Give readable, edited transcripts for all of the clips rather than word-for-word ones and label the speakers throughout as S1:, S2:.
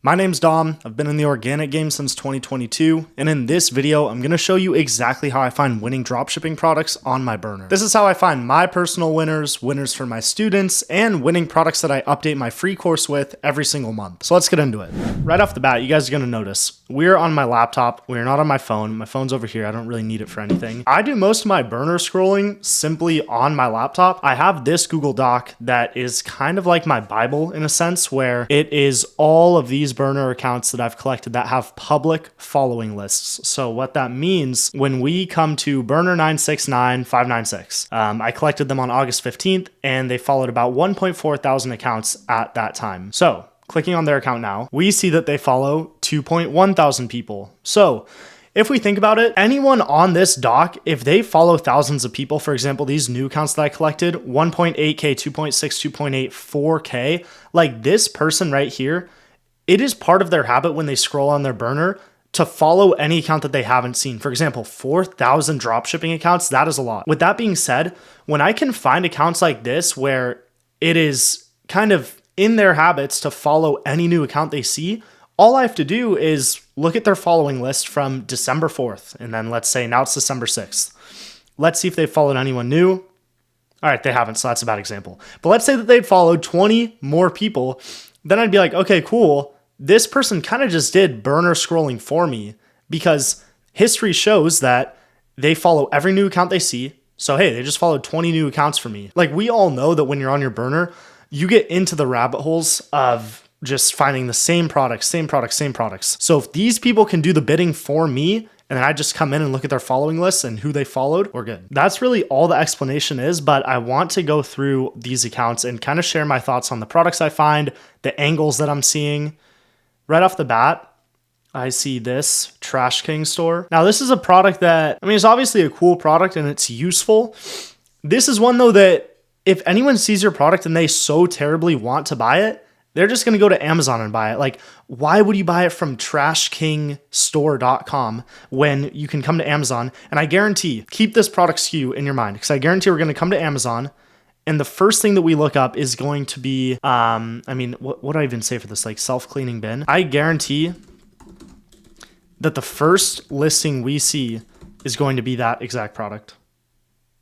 S1: My name's Dom. I've been in the organic game since 2022, and in this video, I'm going to show you exactly how I find winning dropshipping products on my burner. This is how I find my personal winners, winners for my students, and winning products that I update my free course with every single month. So let's get into it. Right off the bat, you guys are going to notice we're on my laptop. We're not on my phone. My phone's over here. I don't really need it for anything. I do most of my burner scrolling simply on my laptop. I have this Google Doc that is kind of like my Bible in a sense, where it is all of these burner accounts that I've collected that have public following lists. So what that means when we come to burner 969596, I collected them on August 15th and they followed about 1.4 thousand accounts at that time. So clicking on their account now, we see that they follow 2.1 thousand people. So if we think about it, anyone on this doc, if they follow thousands of people, for example, these new accounts that I collected, 1.8K, 2.6, 2.8, 4K, like this person right here, it is part of their habit when they scroll on their burner to follow any account that they haven't seen. For example, 4,000 dropshipping accounts, that is a lot. With that being said, when I can find accounts like this where it is kind of in their habits to follow any new account they see, all I have to do is look at their following list from December 4th. And then let's say now it's December 6th. Let's see if they followed anyone new. All right, they haven't, so that's a bad example. But let's say that they'd followed 20 more people. Then I'd be like, okay, cool. This person kind of just did burner scrolling for me because history shows that they follow every new account they see. So, hey, they just followed 20 new accounts for me. Like, we all know that when you're on your burner, you get into the rabbit holes of just finding the same products. So if these people can do the bidding for me, and then I just come in and look at their following lists and who they followed, we're good. That's really all the explanation is, but I want to go through these accounts and kind of share my thoughts on the products I find, the angles that I'm seeing. Right off the bat, I see this Trash King store. Now, this is a product that, it's obviously a cool product and it's useful. This is one though that if anyone sees your product and they so terribly want to buy it, they're just going to go to Amazon and buy it. Like, why would you buy it from trashkingstore.com when you can come to Amazon? And I guarantee, keep this product SKU in your mind, because I guarantee we're going to come to Amazon and the first thing that we look up is going to be, what do I even say for this? Like self-cleaning bin. I guarantee that the first listing we see is going to be that exact product.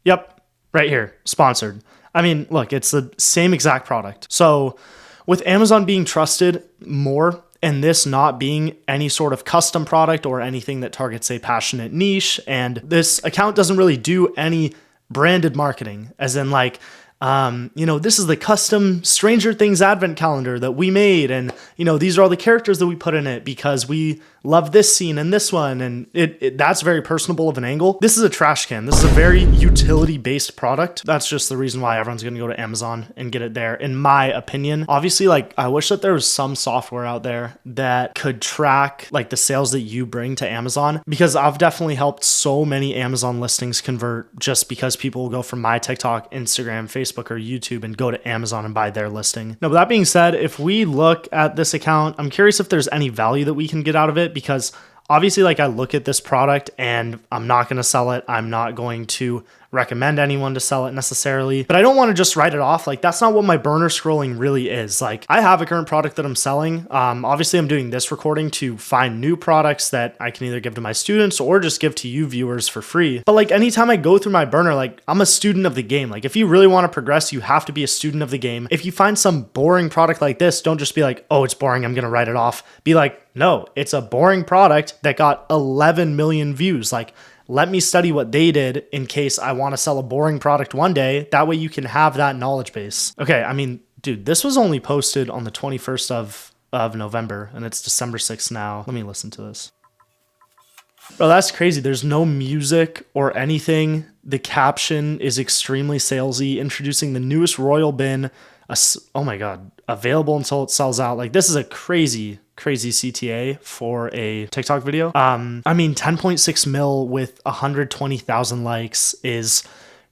S1: Yep, right here, sponsored. Look, it's the same exact product. So with Amazon being trusted more and this not being any sort of custom product or anything that targets a passionate niche, and this account doesn't really do any branded marketing, as in like, this is the custom Stranger Things advent calendar that we made. And, these are all the characters that we put in it because we love this scene and this one. And that's very personable of an angle. This is a trash can. This is a very utility based product. That's just the reason why everyone's going to go to Amazon and get it there, in my opinion. Obviously, like, I wish that there was some software out there that could track like the sales that you bring to Amazon, because I've definitely helped so many Amazon listings convert just because people will go from my TikTok, Instagram, Facebook, or YouTube and go to Amazon and buy their listing. Now, with that being said, if we look at this account, I'm curious if there's any value that we can get out of it, because obviously, like, I look at this product and I'm not going to sell it. I'm not going to recommend anyone to sell it necessarily, but I don't want to just write it off. Like, that's not what my burner scrolling really is. Like, I have a current product that I'm selling. Obviously I'm doing this recording to find new products that I can either give to my students or just give to you viewers for free. But like, anytime I go through my burner, like, I'm a student of the game. Like, if you really want to progress, you have to be a student of the game. If you find some boring product like this, don't just be like, oh, it's boring, I'm going to write it off. Be like, no, it's a boring product that got 11 million views. Like, let me study what they did in case I want to sell a boring product one day. That way you can have that knowledge base. Okay, dude, this was only posted on the 21st of November and it's December 6th now. Let me listen to this. Bro, that's crazy. There's no music or anything. The caption is extremely salesy, introducing the newest Royal bin. Oh my God, available until it sells out. Like, this is a crazy CTA for a TikTok video. 10.6 mil with 120,000 likes is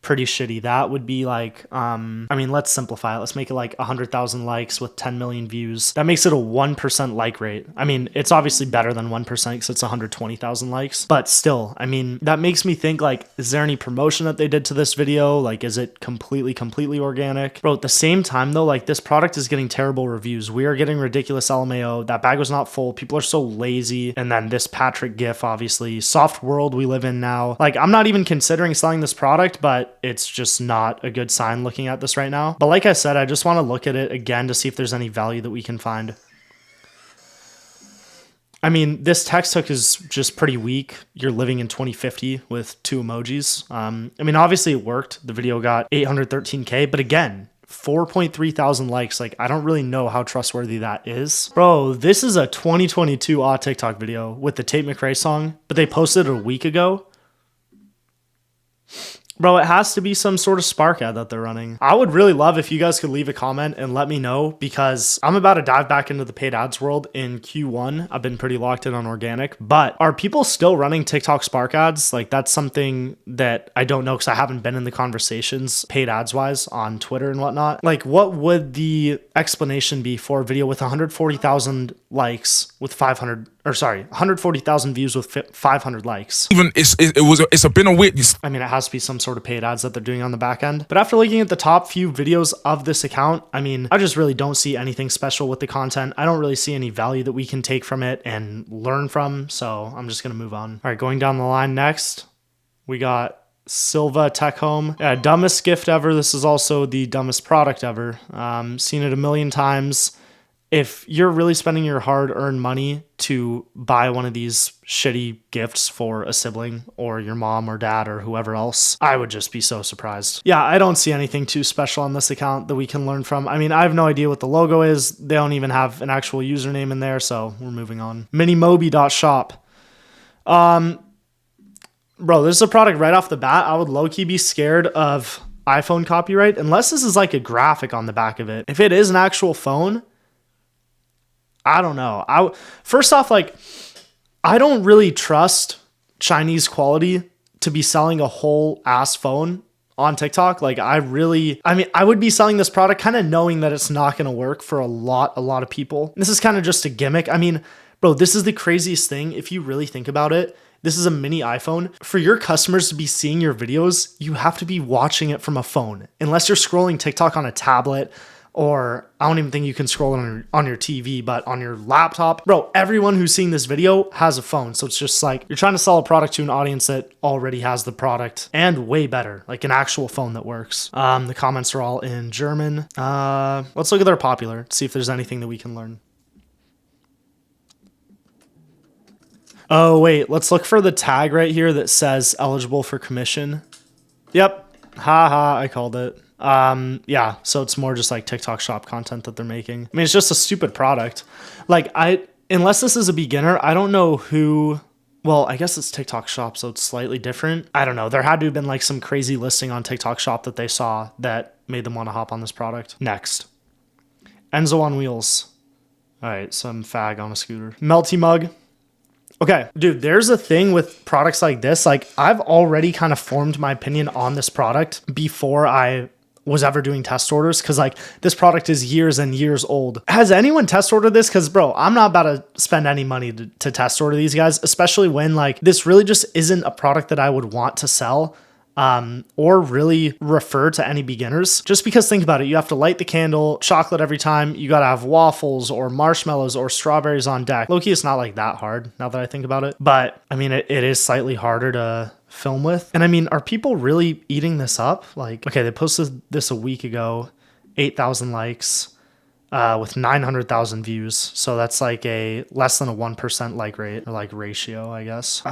S1: pretty shitty. That would be like, I mean, let's simplify it. Let's make it like 100,000 likes with 10 million views. That makes it a 1% like rate. I mean, it's obviously better than 1% because it's 120,000 likes, but still, I mean, that makes me think like, is there any promotion that they did to this video? Like, is it completely organic? Bro, at the same time though, like this product is getting terrible reviews. We are getting ridiculous LMAO. That bag was not full. People are so lazy. And then this Patrick gif, obviously, soft world we live in now. Like, I'm not even considering selling this product, but it's just not a good sign looking at this right now. But like I said, I just want to look at it again to see if there's any value that we can find. I mean, this text hook is just pretty weak. You're living in 2050 with 2 emojis. I mean, obviously it worked. The video got 813K, but again, 4.3 thousand likes. Like, I don't really know how trustworthy that is. Bro, this is a 2022 TikTok video with the Tate McRae song, but they posted it a week ago. Bro, it has to be some sort of Spark ad that they're running. I would really love if you guys could leave a comment and let me know, because I'm about to dive back into the paid ads world in Q1. I've been pretty locked in on organic, but are people still running TikTok Spark ads? Like, that's something that I don't know because I haven't been in the conversations paid ads wise on Twitter and whatnot. Like, what would the explanation be for a video with 140,000 likes with 140,000 views with 500 likes?
S2: Even it's been a witness.
S1: I mean, it has to be some sort of paid ads that they're doing on the back end. But after looking at the top few videos of this account, I mean, I just really don't see anything special with the content. I don't really see any value that we can take from it and learn from. So I'm just going to move on. All right, going down the line next, we got Silva Tech Home. Yeah, dumbest gift ever. This is also the dumbest product ever. Seen it a million times. If you're really spending your hard-earned money to buy one of these shitty gifts for a sibling or your mom or dad or whoever else, I would just be so surprised. Yeah, I don't see anything too special on this account that we can learn from. I mean, I have no idea what the logo is. They don't even have an actual username in there, so we're moving on. Minimobi.shop. Bro, this is a product right off the bat. I would low-key be scared of iPhone copyright, unless this is like a graphic on the back of it. If it is an actual phone, I don't know. First off, like, I don't really trust Chinese quality to be selling a whole ass phone on TikTok. Like, I mean, I would be selling this product kind of knowing that it's not going to work for a lot of people. This is kind of just a gimmick. I mean, bro, this is the craziest thing. If you really think about it, this is a mini iPhone. For your customers to be seeing your videos, you have to be watching it from a phone. Unless you're scrolling TikTok on a tablet, or I don't even think you can scroll on your TV, but on your laptop. Bro, everyone who's seeing this video has a phone. So it's just like you're trying to sell a product to an audience that already has the product, and way better, like an actual phone that works. The comments are all in German. Let's look at their popular, see if there's anything that we can learn. Oh, wait, let's look for the tag right here that says eligible for commission. Yep, haha, I called it. Yeah, so it's more just like TikTok shop content that they're making. I mean, it's just a stupid product. Like, unless this is a beginner, I don't know who, well, I guess it's TikTok shop, so it's slightly different. I don't know. There had to have been like some crazy listing on TikTok shop that they saw that made them want to hop on this product. Next, Enzo on wheels. All right, some fag on a scooter. Melty mug. Okay, dude, there's a thing with products like this. Like, I've already kind of formed my opinion on this product before I was ever doing test orders, because like this product is years and years old. Has anyone test ordered this? Because bro, I'm not about to spend any money to test order these guys, especially when like this really just isn't a product that I would want to sell or really refer to any beginners. Just because, think about it, you have to light the candle, chocolate every time, you gotta have waffles or marshmallows or strawberries on deck. Low-key, it's not like that hard now that I think about it, but I mean, it is slightly harder to film with. And I mean, are people really eating this up? Like, okay, they posted this a week ago, 8,000 likes with 900,000 views. So that's like a less than a 1% like rate, or like ratio, I guess.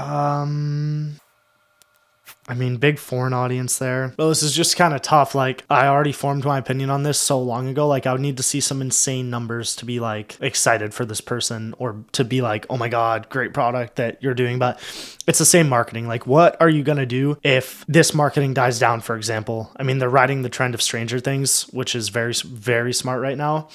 S1: I mean, big foreign audience there. But this is just kind of tough. Like, I already formed my opinion on this so long ago. Like, I would need to see some insane numbers to be like excited for this person, or to be like, oh my God, great product that you're doing. But it's the same marketing. Like, what are you going to do if this marketing dies down, for example? I mean, they're riding the trend of Stranger Things, which is very, very smart right now.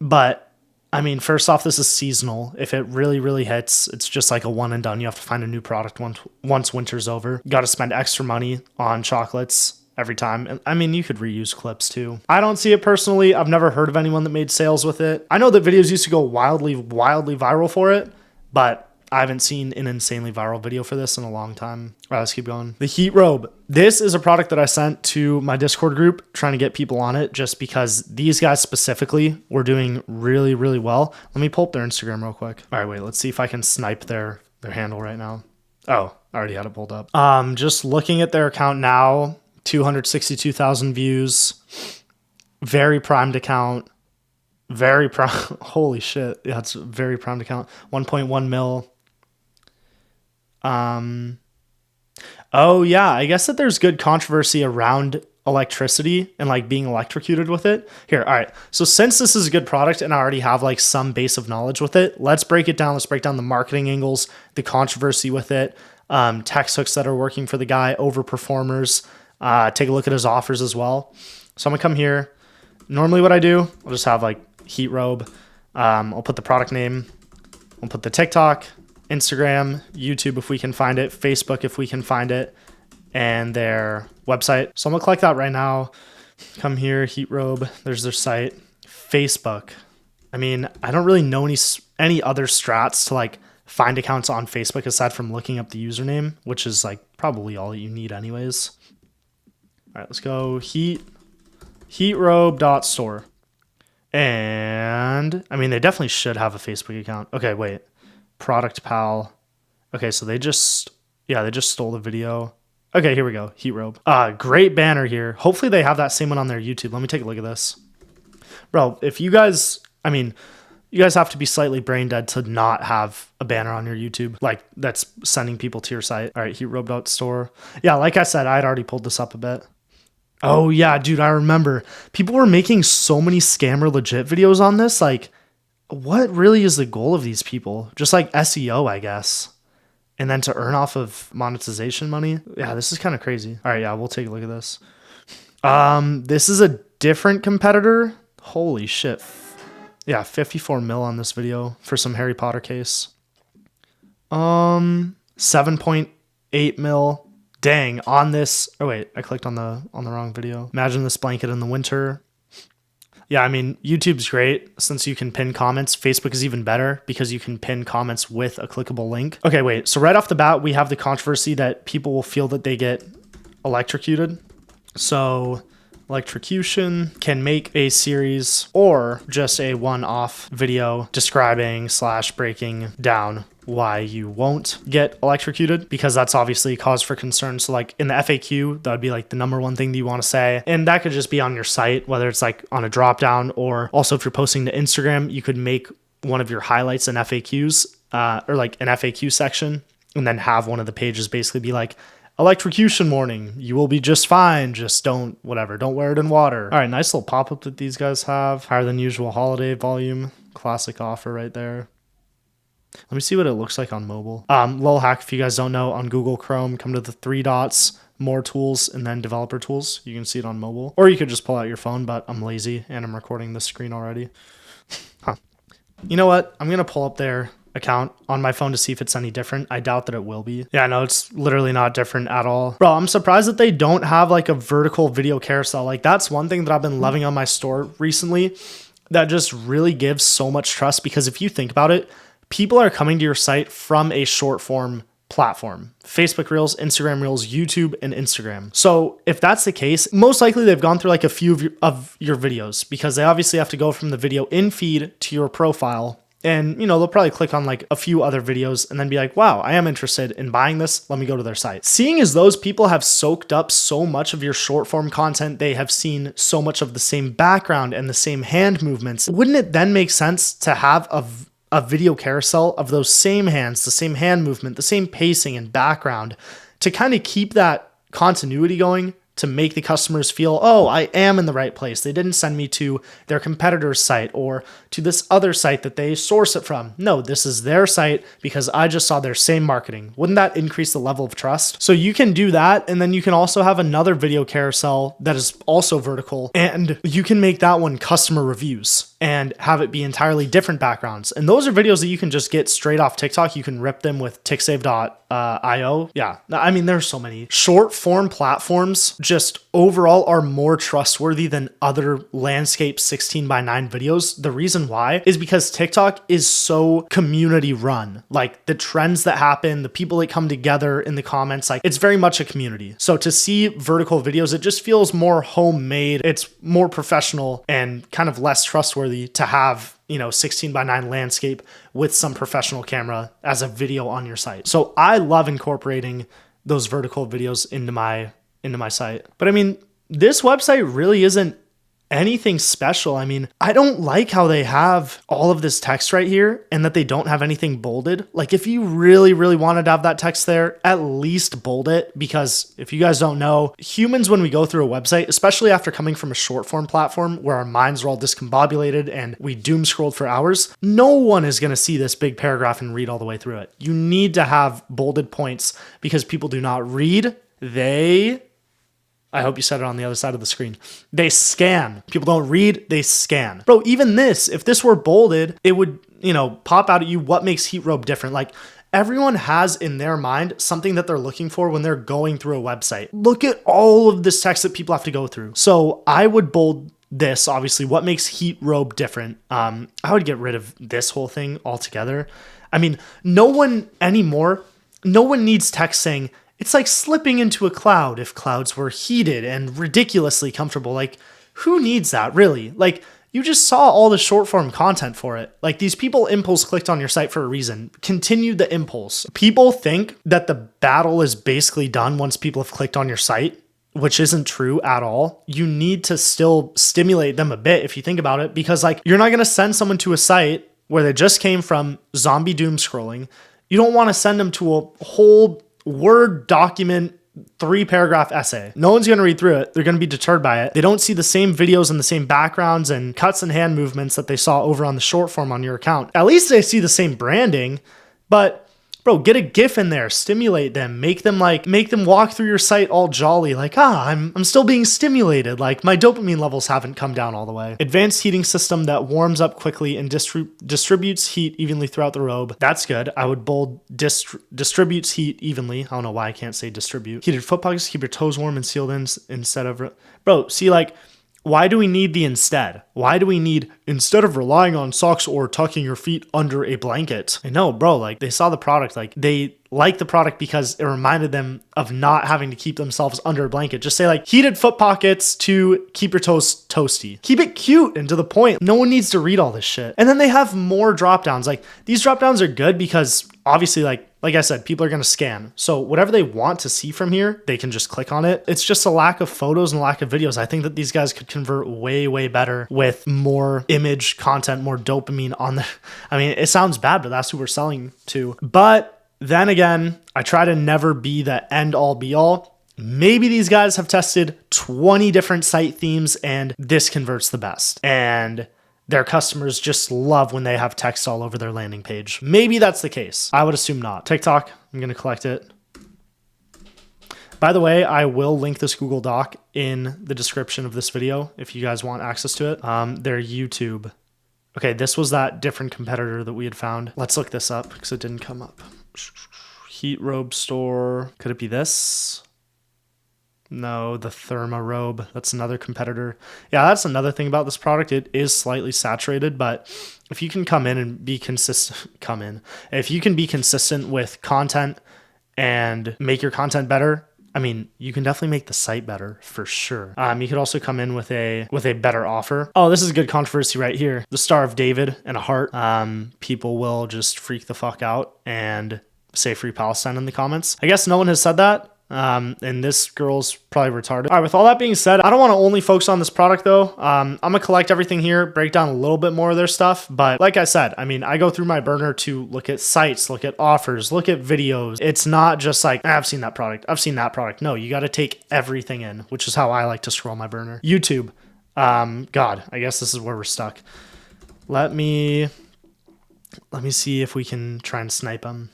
S1: But I mean, first off, this is seasonal. If it really hits, it's just like a one and done. You have to find a new product once winter's over. You got to spend extra money on chocolates every time. And I mean, you could reuse clips too. I don't see it personally. I've never heard of anyone that made sales with it. I know that videos used to go wildly viral for it, but I haven't seen an insanely viral video for this in a long time. All right, let's keep going. The Heat Robe. This is a product that I sent to my Discord group trying to get people on it just because these guys specifically were doing really, really well. Let me pull up their Instagram real quick. All right, wait, let's see if I can snipe their handle right now. Oh, I already had it pulled up. Just looking at their account now, 262,000 views. Very primed account. Very prime. Holy shit. Yeah, it's a very primed account. 1.1 mil. Oh yeah, I guess that there's good controversy around electricity and like being electrocuted with it. Here, all right. So since this is a good product and I already have like some base of knowledge with it, let's break it down. Let's break down the marketing angles, the controversy with it, text hooks that are working for the guy, overperformers. Take a look at his offers as well. So I'm gonna come here. Normally what I do, I'll just have like Heat Robe. I'll put the product name. I'll put the TikTok, Instagram, YouTube if we can find it, Facebook if we can find it, and their website. So I'm gonna click that right now. Come here, Heat Robe. There's their site. Facebook. I mean, I don't really know any other strats to like find accounts on Facebook aside from looking up the username, which is like probably all you need anyways. All right, let's go heatrobe.store. And I mean, they definitely should have a Facebook account. Okay, wait. Product Pal. Okay, so they just stole the video. Okay, here we go. Heat Robe. Great banner here. Hopefully they have that same one on their YouTube. Let me take a look at this. Bro, if you guys, I mean, you guys have to be slightly brain dead to not have a banner on your YouTube, like that's sending people to your site. All right, heatrobe.store. Yeah, like I said, I had already pulled this up a bit. Oh yeah, dude, I remember. People were making so many scammer legit videos on this. Like, what really is the goal of these people? Just like SEO, I guess. And then to earn off of monetization money. Yeah, this is kind of crazy. All right, yeah, we'll take a look at this. This is a different competitor. Holy shit. Yeah, 54 mil on this video for some Harry Potter case. 7.8 mil. Dang, on this. Oh wait, I clicked on the wrong video. Imagine this blanket in the winter. Yeah, I mean, YouTube's great since you can pin comments. Facebook is even better because you can pin comments with a clickable link. Okay, wait. So right off the bat, we have the controversy that people will feel that they get electrocuted. So electrocution can make a series or just a one-off video describing / breaking down why you won't get electrocuted, because that's obviously a cause for concern. So like in the FAQ, that would be like the number one thing that you want to say. And that could just be on your site, whether it's like on a drop down, or also if you're posting to Instagram, you could make one of your highlights in FAQs or like an FAQ section, and then have one of the pages basically be like, electrocution warning, you will be just fine. Just don't wear it in water. All right, nice little pop-up that these guys have. Higher than usual holiday volume. Classic offer right there. Let me see what it looks like on mobile. Little hack, if you guys don't know, on Google Chrome, come to the 3 dots, more tools, and then developer tools. You can see it on mobile. Or you could just pull out your phone, but I'm lazy and I'm recording this screen already. You know what? I'm going to pull up their account on my phone to see if it's any different. I doubt that it will be. Yeah, no, it's literally not different at all. Bro, I'm surprised that they don't have like a vertical video carousel. Like that's one thing that I've been loving on my store recently that just really gives so much trust, because if you think about it, people are coming to your site from a short form platform. Facebook Reels, Instagram Reels, YouTube, and Instagram. So if that's the case, most likely they've gone through like a few of your videos, because they obviously have to go from the video in feed to your profile. And, you know, they'll probably click on like a few other videos and then be like, wow, I am interested in buying this. Let me go to their site. Seeing as those people have soaked up so much of your short form content, they have seen so much of the same background and the same hand movements. Wouldn't it then make sense to have a video carousel of those same hands, the same hand movement, the same pacing and background, to kind of keep that continuity going, to make the customers feel, oh, I am in the right place. They didn't send me to their competitor's site or to this other site that they source it from. No, this is their site because I just saw their same marketing. Wouldn't that increase the level of trust? So you can do that. And then you can also have another video carousel that is also vertical, and you can make that one customer reviews and have it be entirely different backgrounds. And those are videos that you can just get straight off TikTok. You can rip them with ticksave.io. Yeah, I mean, there's so many short form platforms just overall are more trustworthy than other landscape 16:9 videos. The reason why is because TikTok is so community run. Like the trends that happen, the people that come together in the comments, like it's very much a community. So to see vertical videos, it just feels more homemade. It's more professional and kind of less trustworthy to have, 16:9 landscape with some professional camera as a video on your site. So I love incorporating those vertical videos into my site. But I mean, this website really isn't anything special. I mean, I don't like how they have all of this text right here and that they don't have anything bolded. Like if you really, really wanted to have that text there, at least bold it, because if you guys don't know, humans, when we go through a website, especially after coming from a short form platform where our minds are all discombobulated and we doom scrolled for hours, no one is going to see this big paragraph and read all the way through it. You need to have bolded points because people do not read. I hope you said it on the other side of the screen. They scan. People don't read, they scan. Bro, even this, if this were bolded, it would, pop out at you what makes Heat Robe different. Like everyone has in their mind something that they're looking for when they're going through a website. Look at all of this text that people have to go through. So I would bold this, obviously, what makes Heat Robe different. I would get rid of this whole thing altogether. I mean, no one needs text saying, it's like slipping into a cloud if clouds were heated and ridiculously comfortable. Like, who needs that, really? Like, you just saw all the short form content for it. Like, these people impulse clicked on your site for a reason. Continue the impulse. People think that the battle is basically done once people have clicked on your site, which isn't true at all. You need to still stimulate them a bit if you think about it, because like, you're not going to send someone to a site where they just came from zombie doom scrolling. You don't want to send them to a whole Word document 3-paragraph essay. No one's going to read through it. They're going to be deterred by it. They don't see the same videos and the same backgrounds and cuts and hand movements that they saw over on the short form on your account. At least they see the same branding, but bro, get a GIF in there, stimulate them, make them walk through your site all jolly, like, I'm still being stimulated. Like my dopamine levels haven't come down all the way. Advanced heating system that warms up quickly and distributes heat evenly throughout the robe. That's good. I would bold distributes heat evenly. I don't know why I can't say distribute. Heated foot pockets, keep your toes warm and sealed in instead of, bro, see like, why do we need the instead? Why do we need instead of relying on socks or tucking your feet under a blanket? I know, bro, like they saw the product, like they like the product because it reminded them of not having to keep themselves under a blanket. Just say like heated foot pockets to keep your toes toasty. Keep it cute and to the point. No one needs to read all this shit. And then they have more drop downs. Like these drop downs are good because obviously like I said, people are going to scan. So whatever they want to see from here, they can just click on it. It's just a lack of photos and a lack of videos. I think that these guys could convert way, way better with more image content, more dopamine on the, I mean, it sounds bad, but that's who we're selling to. But then again, I try to never be the end all be all. Maybe these guys have tested 20 different site themes and this converts the best. And their customers just love when they have text all over their landing page. Maybe that's the case. I would assume not. TikTok, I'm going to collect it. By the way, I will link this Google Doc in the description of this video if you guys want access to it. Their YouTube. Okay, this was that different competitor that we had found. Let's look this up because it didn't come up. Heat Robe store. Could it be this? No, the Therma Robe. That's another competitor. Yeah, that's another thing about this product. It is slightly saturated, but if you can come in and be consistent, if you can be consistent with content and make your content better, I mean, you can definitely make the site better for sure. You could also come in with a better offer. Oh, this is a good controversy right here. The Star of David and a heart. People will just freak the fuck out and say Free Palestine in the comments. I guess no one has said that. And this girl's probably retarded. All right, with all that being said, I don't want to only focus on this product though. I'm gonna collect everything here, break down a little bit more of their stuff. But like I said, I mean, I go through my burner to look at sites, look at offers, look at videos. It's not just like, I've seen that product, I've seen that product. No, you got to take everything in, which is how I like to scroll my burner. YouTube. God, I guess this is where we're stuck. Let me see if we can try and snipe them.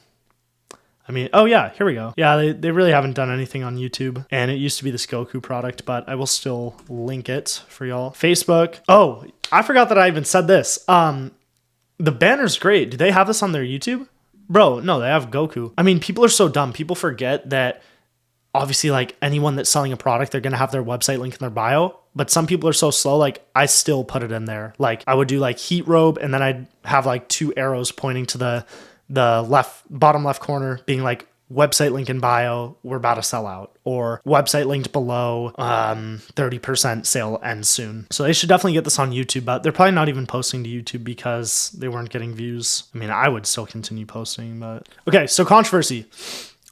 S1: I mean, oh yeah, here we go. Yeah, they really haven't done anything on YouTube. And it used to be this Goku product, but I will still link it for y'all. Facebook. Oh, I forgot that I even said this. The banner's great. Do they have this on their YouTube? Bro, no, they have Goku. I mean, people are so dumb. People forget that obviously like anyone that's selling a product, they're going to have their website link in their bio. But some people are so slow, like I still put it in there. Like I would do like heat robe, and then I'd have like 2 arrows pointing to the bottom left corner being like website link in bio, we're about to sell out, or website linked below, 30% sale ends soon. So they should definitely get this on YouTube, but they're probably not even posting to YouTube because they weren't getting views. I mean, I would still continue posting, but okay. So controversy.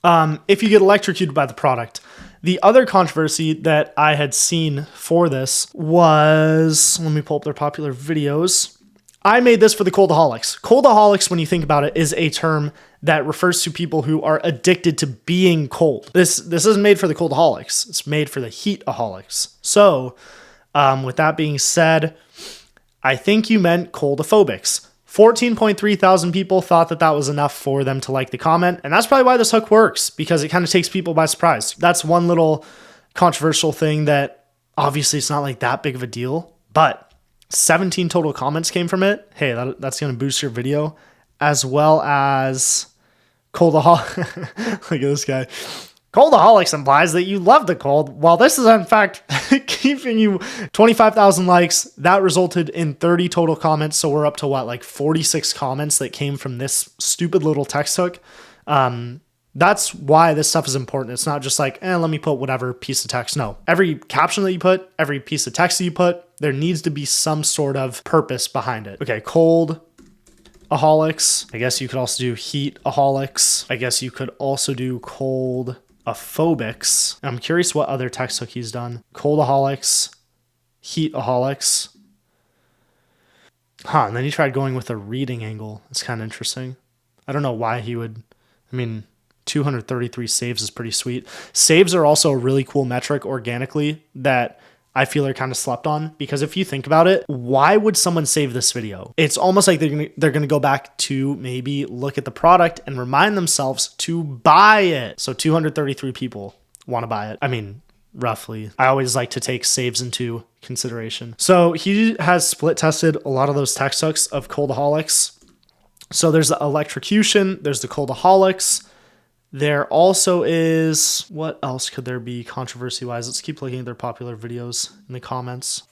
S1: If you get electrocuted by the product. The other controversy that I had seen for this was, let me pull up their popular videos. I made this for the coldaholics. Coldaholics, when you think about it, is a term that refers to people who are addicted to being cold. This isn't made for the coldaholics. It's made for the heataholics. So, with that being said, I think you meant coldophobics. 14.3 thousand people thought that that was enough for them to like the comment. And that's probably why this hook works, because it kind of takes people by surprise. That's one little controversial thing that obviously it's not like that big of a deal, but 17 total comments came from it. Hey, that's going to boost your video, as well as coldaholic. Look at this guy. Coldaholics implies that you love the cold, while this is in fact keeping you 25,000 likes. That resulted in 30 total comments. So we're up to what, like 46 comments that came from this stupid little text hook. That's why this stuff is important. It's not just like, let me put whatever piece of text. No, every caption that you put, every piece of text that you put, there needs to be some sort of purpose behind it. Okay, coldaholics. I guess you could also do heataholics. I guess you could also do coldophobics. I'm curious what other text hook he's done. Coldaholics, heataholics. And then he tried going with a reading angle. It's kind of interesting. I don't know why he would. I mean, 233 saves is pretty sweet. Saves are also a really cool metric organically that I feel are kind of slept on, because if you think about it, why would someone save this video? It's almost like they're gonna go back to maybe look at the product and remind themselves to buy it. So 233 people want to buy it. I mean, roughly. I always like to take saves into consideration. So he has split tested a lot of those text hooks of coldaholics. So there's the electrocution, there's the coldaholics. There also is, what else could there be controversy-wise? Let's keep looking at their popular videos in the comments.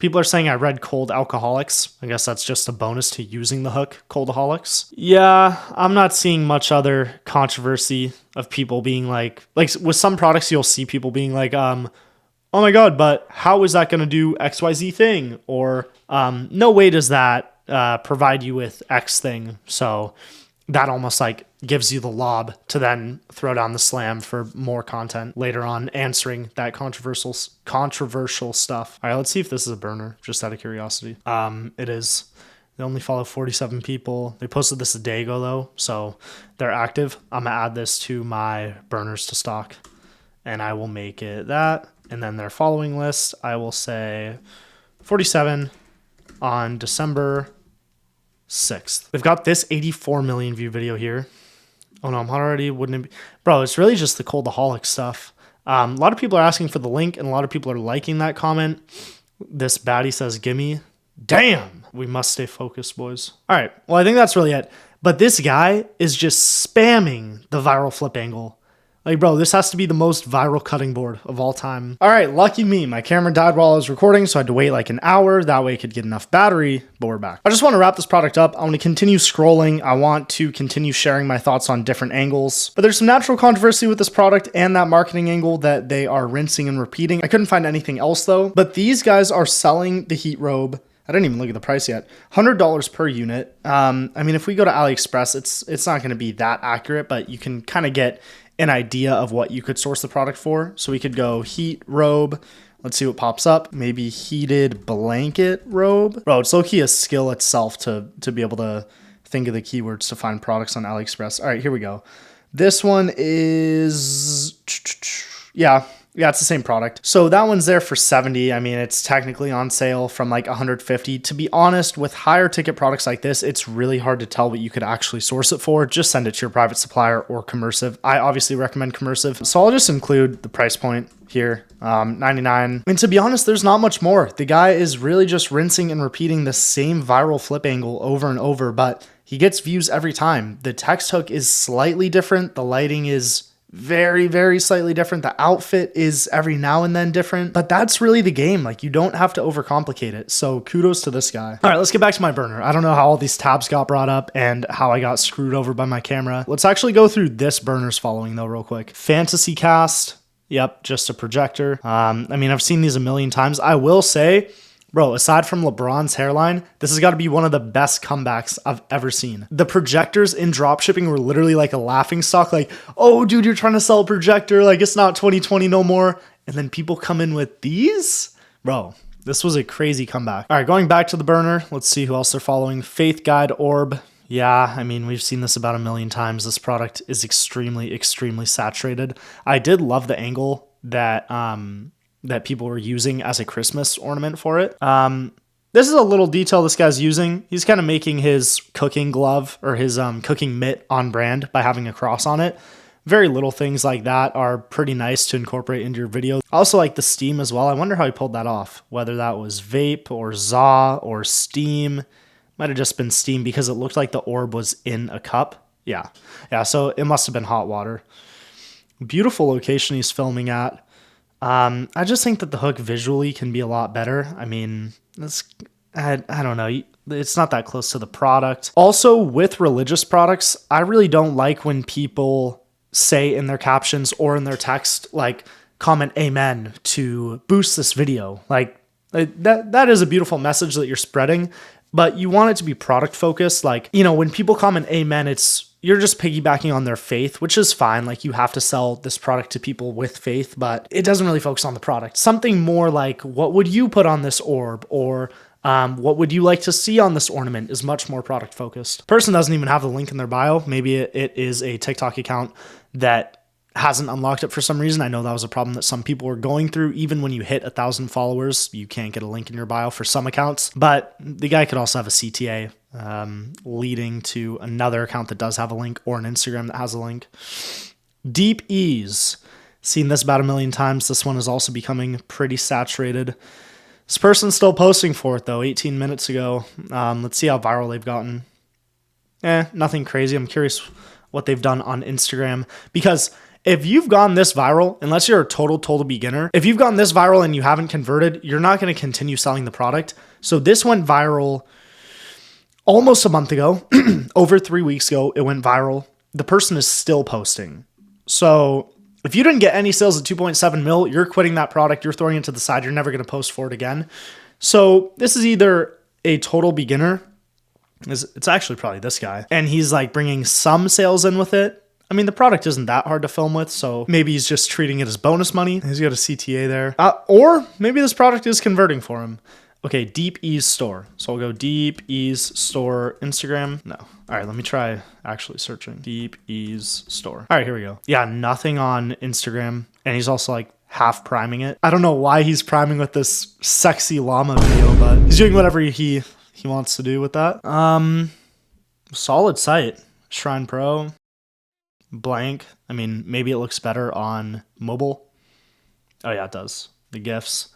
S1: People are saying I read cold alcoholics. I guess that's just a bonus to using the hook, coldaholics. Yeah, I'm not seeing much other controversy of people being like with some products, you'll see people being like, oh my God, but how is that going to do XYZ thing? Or no way does that provide you with X thing. So that almost like gives you the lob to then throw down the slam for more content later on, answering that controversial stuff. All right, let's see if this is a burner, just out of curiosity. It is. They only follow 47 people. They posted this a day ago though, so they're active. I'm gonna add this to my burners to stock, and I will make it that. And then their following list, I will say 47 on December 6th. They've got this 84 million view video here. Oh no, I'm already, wouldn't it be? Bro, it's really just the coldaholic stuff. A lot of people are asking for the link, and a lot of people are liking that comment. This baddie says, gimme. Damn, we must stay focused, boys. All right, well, I think that's really it. But this guy is just spamming the viral flip angle. Like, bro, this has to be the most viral cutting board of all time. All right, lucky me. My camera died while I was recording, so I had to wait like an hour. That way I could get enough battery, but we're back. I just want to wrap this product up. I want to continue scrolling. I want to continue sharing my thoughts on different angles. But there's some natural controversy with this product and that marketing angle that they are rinsing and repeating. I couldn't find anything else though. But these guys are selling the heat robe. I didn't even look at the price yet. $100 per unit. I mean, if we go to AliExpress, it's not going to be that accurate, but you can kind of get an idea of what you could source the product for. So we could go heat robe. Let's see what pops up. Maybe heated blanket robe. Bro, it's low-key a skill itself to be able to think of the keywords to find products on AliExpress. All right, here we go. This one is, yeah, it's the same product. So that one's there for 70. I mean, it's technically on sale from like 150. To be honest, with higher ticket products like this, it's really hard to tell what you could actually source it for. Just send it to your private supplier or Commercive. I obviously recommend Commercive. So I'll just include the price point here, 99. And to be honest, there's not much more. The guy is really just rinsing and repeating the same viral flip angle over and over, but he gets views every time. The text hook is slightly different. The lighting is very, very slightly different. The outfit is every now and then different, but that's really the game. Like, you don't have to overcomplicate it. So kudos to this guy. All right, let's get back to my burner. I don't know how all these tabs got brought up and how I got screwed over by my camera. Let's actually go through this burner's following though real quick. Fantasy Cast. Yep, just a projector. I mean, I've seen these a million times. I will say, bro, aside from LeBron's hairline, this has got to be one of the best comebacks I've ever seen. The projectors in dropshipping were literally like a laughing stock. Like, oh, dude, you're trying to sell a projector. Like, it's not 2020 no more. And then people come in with these? Bro, this was a crazy comeback. All right, going back to the burner. Let's see who else they're following. Faith Guide Orb. Yeah, I mean, we've seen this about a million times. This product is extremely, extremely saturated. I did love the angle that that people were using as a Christmas ornament for it. This is a little detail this guy's using. He's kind of making his cooking glove or his cooking mitt on brand by having a cross on it. Very little things like that are pretty nice to incorporate into your video. I also like the steam as well. I wonder how he pulled that off, whether that was vape or za or steam. Might have just been steam because it looked like the orb was in a cup. Yeah, so it must have been hot water. Beautiful location he's filming at. I just think that the hook visually can be a lot better. I mean, I don't know. It's not that close to the product. Also, with religious products, I really don't like when people say in their captions or in their text, like, comment amen to boost this video. Like, that is a beautiful message that you're spreading, but you want it to be product focused. Like, you know, when people comment amen, you're just piggybacking on their faith, which is fine. Like, you have to sell this product to people with faith, but it doesn't really focus on the product. Something more like, what would you put on this orb? Or what would you like to see on this ornament is much more product focused. Person doesn't even have the link in their bio. Maybe it is a TikTok account that hasn't unlocked it for some reason. I know that was a problem that some people were going through. Even when you hit 1,000 followers, you can't get a link in your bio for some accounts, but the guy could also have a CTA leading to another account that does have a link, or an Instagram that has a link. Deep Ease. Seen this about a million times. This one is also becoming pretty saturated. This person's still posting for it though, 18 minutes ago. Let's see how viral they've gotten. Nothing crazy. I'm curious what they've done on Instagram, because if you've gone this viral, unless you're a total beginner, if you've gone this viral and you haven't converted, you're not going to continue selling the product. So this went viral almost a month ago. Over 3 weeks ago, it went viral. The person is still posting. So if you didn't get any sales at 2.7 mil, you're quitting that product. You're throwing it to the side. You're never going to post for it again. So this is either a total beginner. It's actually probably this guy, and he's like bringing some sales in with it. I mean, the product isn't that hard to film with, so maybe he's just treating it as bonus money. He's got a CTA there. Or maybe this product is converting for him. Okay, Deep Ease Store. So I'll go Deep Ease Store Instagram. No. All right, let me try actually searching Deep Ease Store. All right, here we go. Yeah, nothing on Instagram. And he's also like half priming it. I don't know why he's priming with this sexy llama video, but he's doing whatever he wants to do with that. Solid site. Shrine Pro. Blank. I mean, maybe it looks better on mobile. Oh yeah, it does. The GIFs.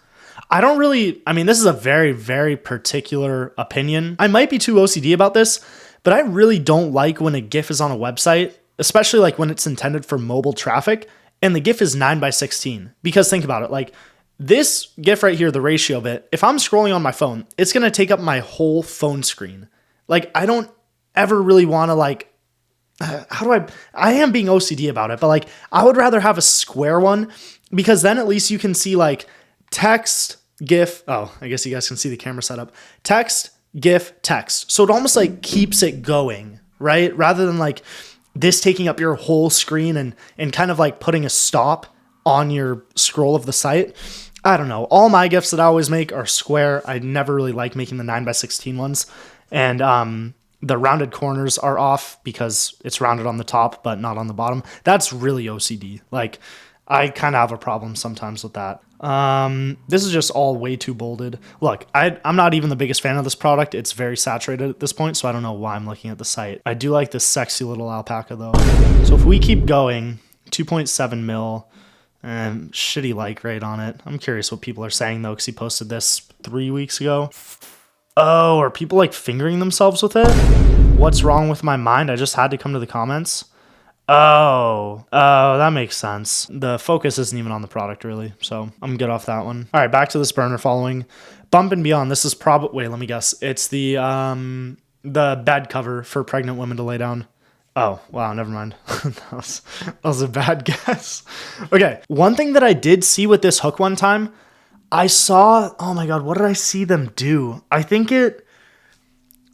S1: I mean, this is a very, very particular opinion. I might be too OCD about this, but I really don't like when a GIF is on a website, especially like when it's intended for mobile traffic, and the GIF is 9:16. Because think about it, like this GIF right here, the ratio of it, if I'm scrolling on my phone, it's going to take up my whole phone screen. Like, I don't ever really want to like, I am being OCD about it, but like, I would rather have a square one, because then at least you can see like text, GIF. Oh, I guess you guys can see the camera setup. Text, GIF, text. So it almost like keeps it going, right? Rather than like this taking up your whole screen and kind of like putting a stop on your scroll of the site. I don't know. All my GIFs that I always make are square. I never really like making the 9:16 ones. And the rounded corners are off because it's rounded on the top, but not on the bottom. That's really OCD. Like, I kind of have a problem sometimes with that. This is just all way too bolded. Look, I'm not even the biggest fan of this product. It's very saturated at this point, so I don't know why I'm looking at the site. I do like this sexy little alpaca though. So if we keep going, 2.7 mil, and shitty like rate on it. I'm curious what people are saying though, because he posted this 3 weeks ago. Oh, are people like fingering themselves with it? What's wrong with my mind? I just had to come to the comments. Oh, that makes sense. The focus isn't even on the product really, so I'm good off that one. All right, back to this burner following. Bump and Beyond. This is probably, wait, let me guess. It's the bed cover for pregnant women to lay down. Oh, wow, never mind. that was a bad guess. Okay, one thing that I did see with this hook one time, I saw, oh my God, what did I see them do? I think it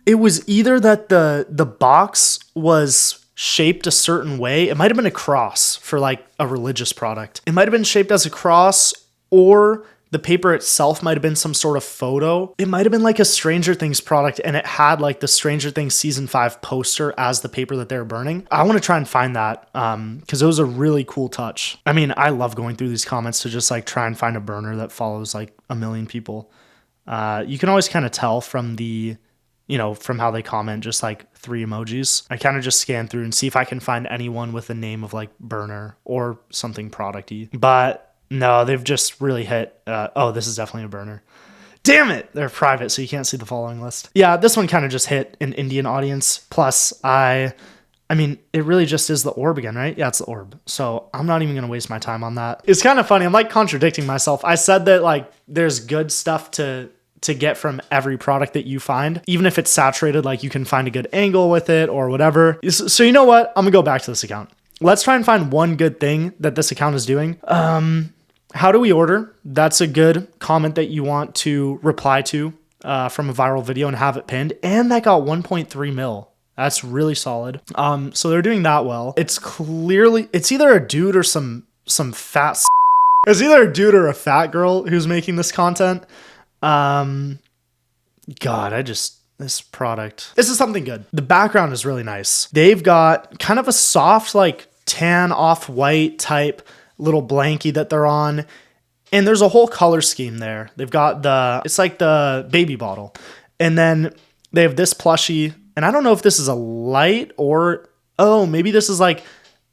S1: was either that the box was shaped a certain way. It might have been a cross for like a religious product. It might have been shaped as a cross, or the paper itself might have been some sort of photo. It might have been like a Stranger Things product, and it had like the Stranger Things season 5 poster as the paper that they were burning. I want to try and find that because it was a really cool touch. I mean, I love going through these comments to just like try and find a burner that follows like a million people. You can always kind of tell from from how they comment, just like 3 emojis. I kind of just scan through and see if I can find anyone with a name of like burner or something product-y. But no, they've just really hit, oh, this is definitely a burner. Damn it! They're private, so you can't see the following list. Yeah, this one kind of just hit an Indian audience. Plus, I mean, it really just is the orb again, right? Yeah, it's the orb. So I'm not even going to waste my time on that. It's kind of funny. I'm like contradicting myself. I said that like there's good stuff to get from every product that you find. Even if it's saturated, like you can find a good angle with it or whatever. So you know what? I'm gonna go back to this account. Let's try and find one good thing that this account is doing. How do we order? That's a good comment that you want to reply to from a viral video and have it pinned. And that got 1.3 mil. That's really solid. So they're doing that well. It's either a dude or some fat. It's either a dude or a fat girl who's making this content. God, this product, this is something good. The background is really nice. They've got kind of a soft, like tan off-white type little blankie that they're on. And there's a whole color scheme there. They've got it's like the baby bottle. And then they have this plushie. And I don't know if this is a light or, oh, maybe this is like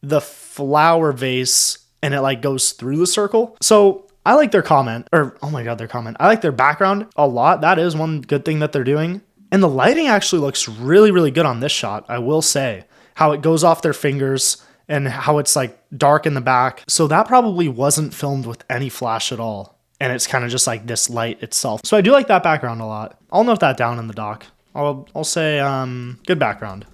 S1: the flower vase and it like goes through the circle. So I like their comment, or oh my God, their comment. I like their background a lot. That is one good thing that they're doing. And the lighting actually looks really, really good on this shot. I will say how it goes off their fingers and how it's like dark in the back. So that probably wasn't filmed with any flash at all. And it's kind of just like this light itself. So I do like that background a lot. I'll note that down in the doc. I'll say good background.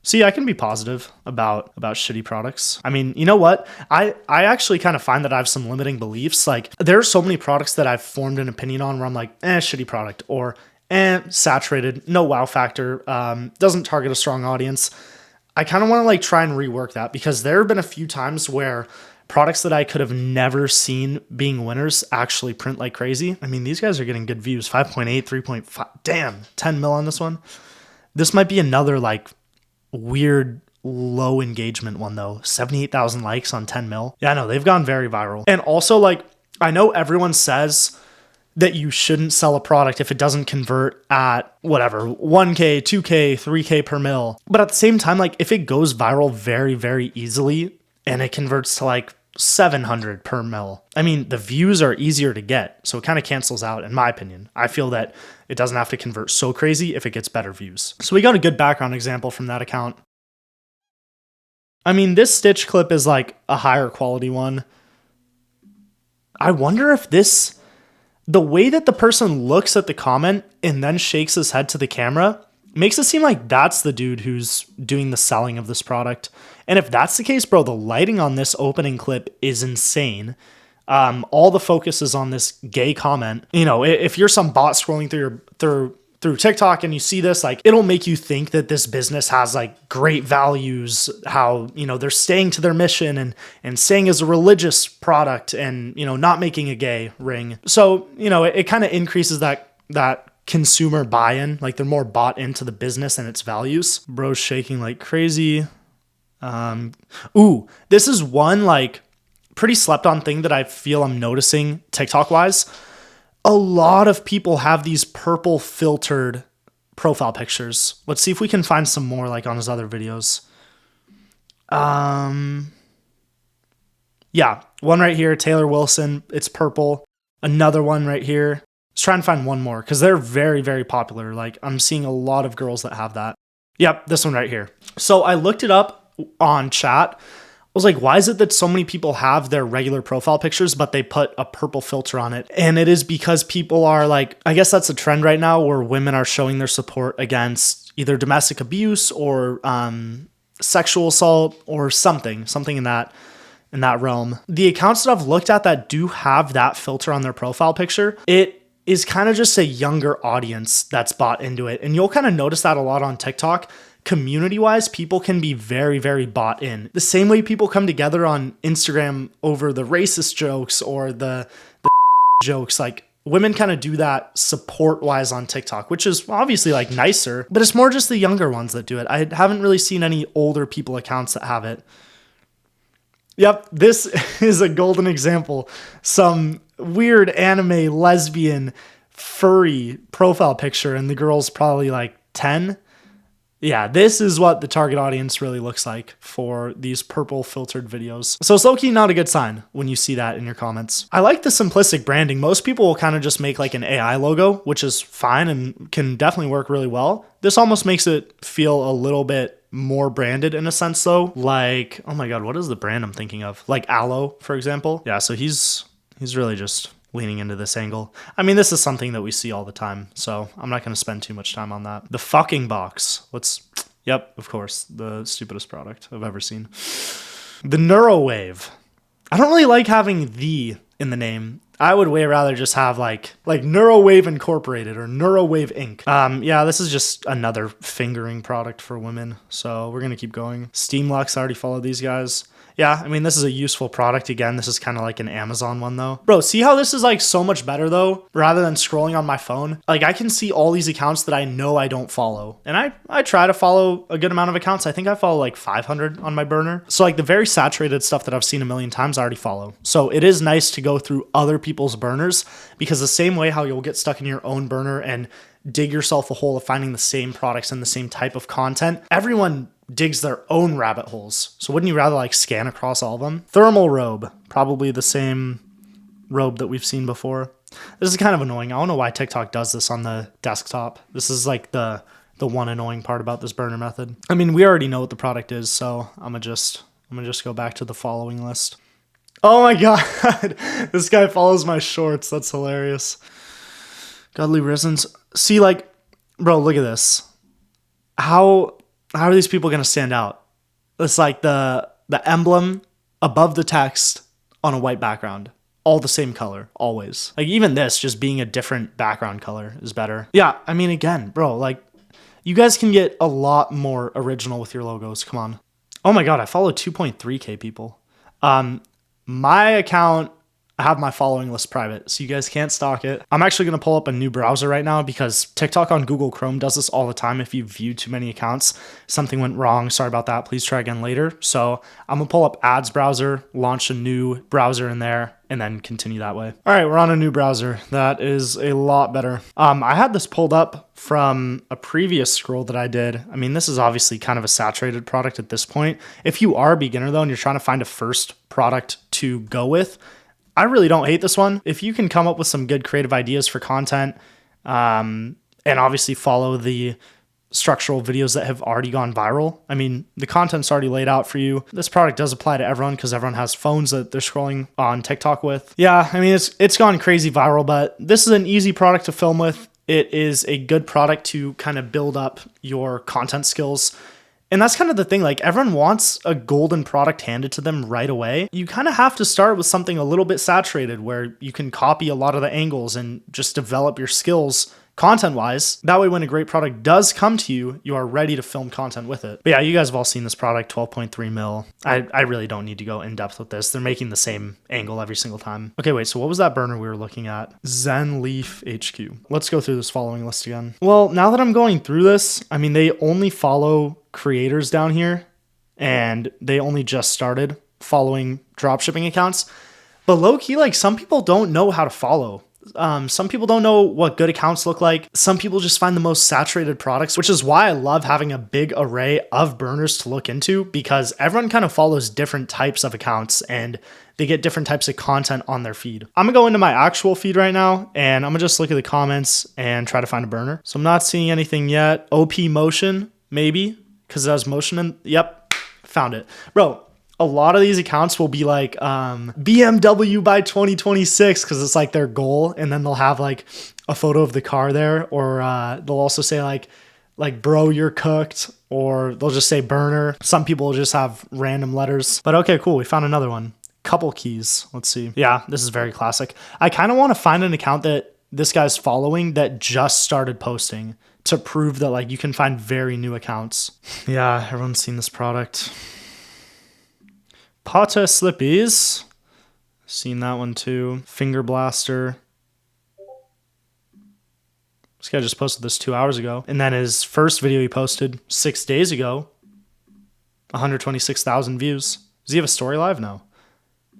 S1: See, I can be positive about shitty products. I mean, you know what? I actually kind of find that I have some limiting beliefs. Like there are so many products that I've formed an opinion on where I'm like, shitty product, or saturated, no wow factor, doesn't target a strong audience. I kind of want to like try and rework that because there have been a few times where products that I could have never seen being winners actually print like crazy. I mean, these guys are getting good views, 5.8, 3.5, damn, 10 mil on this one. This might be another like weird low engagement one though. 78,000 likes on 10 mil. Yeah, no, they've gone very viral. And also like, I know everyone says that you shouldn't sell a product if it doesn't convert at whatever, 1K, 2K, 3K per mil. But at the same time, like if it goes viral very, very easily and it converts to like 700 per mil, I mean, the views are easier to get. So it kind of cancels out in my opinion. I feel that it doesn't have to convert so crazy if it gets better views. So we got a good background example from that account. I mean, this stitch clip is like a higher quality one. I wonder if the way that the person looks at the comment and then shakes his head to the camera makes it seem like that's the dude who's doing the selling of this product. And if that's the case, bro, the lighting on this opening clip is insane. All the focus is on this gay comment. You know, if you're some bot scrolling through TikTok and you see this, like it'll make you think that this business has like great values, how, you know, they're staying to their mission and staying as a religious product and, you know, not making a gay ring. So, you know, it kind of increases that consumer buy-in, like they're more bought into the business and its values. Bro's shaking like crazy. Ooh, this is one like pretty slept on thing that I feel I'm noticing TikTok wise. A lot of people have these purple filtered profile pictures. Let's see if we can find some more like on his other videos. Yeah, one right here, Taylor Wilson, it's purple. Another one right here. Let's try and find one more because they're very, very popular. Like I'm seeing a lot of girls that have that. Yep, this one right here. So I looked it up on chat. I was like, why is it that so many people have their regular profile pictures, but they put a purple filter on it? And it is because people are like, I guess that's a trend right now where women are showing their support against either domestic abuse or sexual assault or something in that realm. The accounts that I've looked at that do have that filter on their profile picture, it is kind of just a younger audience that's bought into it. And you'll kind of notice that a lot on TikTok. Community-wise, people can be very, very bought in. The same way people come together on Instagram over the racist jokes or the jokes, like women kind of do that support-wise on TikTok, which is obviously like nicer, but it's more just the younger ones that do it. I haven't really seen any older people accounts that have it. Yep, this is a golden example. Some weird anime, lesbian, furry profile picture, and the girl's probably like 10. Yeah, this is what the target audience really looks like for these purple filtered videos. So it's low-key not a good sign when you see that in your comments. I like the simplistic branding. Most people will kind of just make like an AI logo, which is fine and can definitely work really well. This almost makes it feel a little bit more branded in a sense though. Like, oh my God, what is the brand I'm thinking of? Like Aloe, for example. Yeah, so he's really just leaning into this angle. I mean, this is something that we see all the time, so I'm not going to spend too much time on that. The fucking box. Yep, of course, the stupidest product I've ever seen. The Neurowave. I don't really like having the in the name. I would way rather just have like Neurowave Incorporated or Neurowave Inc. Yeah, this is just another fingering product for women, so we're going to keep going. Steamlux, I already followed these guys. Yeah, I mean, this is a useful product. Again, this is kind of like an Amazon one though. Bro, see how this is like so much better though? Rather than scrolling on my phone, like I can see all these accounts that I know I don't follow. And I try to follow a good amount of accounts. I think I follow like 500 on my burner. So like the very saturated stuff that I've seen a million times, I already follow. So it is nice to go through other people's burners, because the same way how you'll get stuck in your own burner and dig yourself a hole of finding the same products and the same type of content, everyone digs their own rabbit holes. So wouldn't you rather like scan across all of them? Thermal Robe, probably the same robe that we've seen before. This is kind of annoying. I don't know why TikTok does this on the desktop. This is like the one annoying part about this burner method. I mean, we already know what the product is, so I'm gonna just go back to the following list. Oh my God, this guy follows my shorts. That's hilarious. Godly Risens. See, like, bro, look at this. How are these people going to stand out? It's like the emblem above the text on a white background. All the same color, always. Like even this, just being a different background color is better. Yeah, I mean, again, bro, like you guys can get a lot more original with your logos. Come on. Oh my God, I follow 2.3K people. My account, I have my following list private, so you guys can't stalk it. I'm actually going to pull up a new browser right now because TikTok on Google Chrome does this all the time. If you view too many accounts, something went wrong. Sorry about that. Please try again later. So I'm going to pull up ads browser, launch a new browser in there, and then continue that way. All right, we're on a new browser. That is a lot better. I had this pulled up from a previous scroll that I did. I mean, this is obviously kind of a saturated product at this point. If you are a beginner though, and you're trying to find a first product to go with, I really don't hate this one. If you can come up with some good creative ideas for content, and obviously follow the structural videos that have already gone viral. I mean, the content's already laid out for you. This product does apply to everyone because everyone has phones that they're scrolling on TikTok with. Yeah, I mean, it's gone crazy viral, but this is an easy product to film with. It is a good product to kind of build up your content skills. And that's kind of the thing, like everyone wants a golden product handed to them right away. You kind of have to start with something a little bit saturated where you can copy a lot of the angles and just develop your skills content-wise. That way, when a great product does come to you, you are ready to film content with it. But yeah, you guys have all seen this product, 12.3 mil. I really don't need to go in depth with this. They're making the same angle every single time. Okay, wait, so what was that burner we were looking at? Zen Leaf HQ. Let's go through this following list again. Well, now that I'm going through this, I mean, they only follow creators down here, and they only just started following dropshipping accounts. But low-key, like some people don't know how to follow. Some people don't know what good accounts look like. Some people just find the most saturated products, which is why I love having a big array of burners to look into, because everyone kind of follows different types of accounts and they get different types of content on their feed. I'm gonna go into my actual feed right now and I'm gonna just look at the comments and try to find a burner. So I'm not seeing anything yet. OP Motion, maybe, because it has motion in, yep. Found it. Bro, a lot of these accounts will be like BMW by 2026 because it's like their goal, and then they'll have like a photo of the car there, or they'll also say like bro, you're cooked, or they'll just say burner. Some people will just have random letters. But okay, cool. We found another one. Couple keys. Let's see. Yeah, this is very classic. I kind of want to find an account that this guy's following that just started posting to prove that like you can find very new accounts. Yeah, everyone's seen this product. Potter Slippies. Seen that one too. Finger Blaster. This guy just posted this 2 hours ago. And then his first video he posted 6 days ago, 126,000 views. Does he have a story live? No.